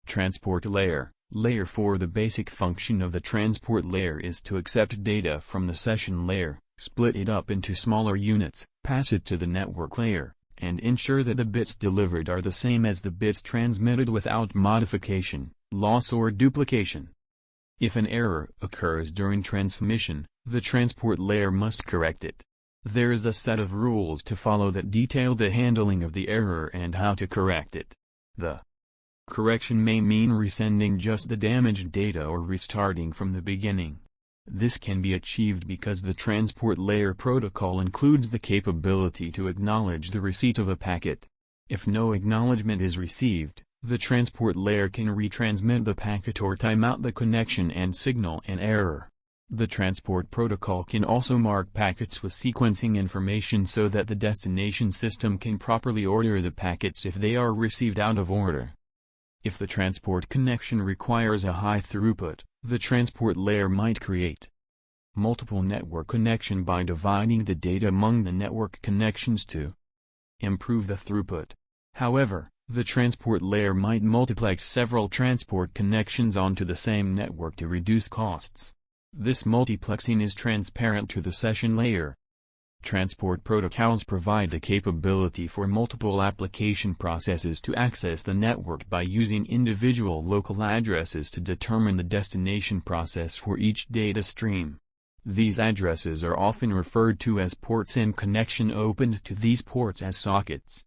Transport layer. Layer 4. The basic function of the transport layer is to accept data from the session layer, split it up into smaller units, pass it to the network layer, and ensure that the bits delivered are the same as the bits transmitted without modification, loss or duplication. If an error occurs during transmission, the transport layer must correct it. There is a set of rules to follow that detail the handling of the error and how to correct it. The correction may mean resending just the damaged data or restarting from the beginning. This can be achieved because the transport layer protocol includes the capability to acknowledge the receipt of a packet. If no acknowledgement is received, the transport layer can retransmit the packet or time out the connection and signal an error. The transport protocol can also mark packets with sequencing information so that the destination system can properly order the packets if they are received out of order. If the transport connection requires a high throughput, the transport layer might create multiple network connection by dividing the data among the network connections to improve the throughput. However, the transport layer might multiplex several transport connections onto the same network to reduce costs. This multiplexing is transparent to the session layer. Transport protocols provide the capability for multiple application processes to access the network by using individual local addresses to determine the destination process for each data stream. These addresses are often referred to as ports and connection opened to these ports as sockets.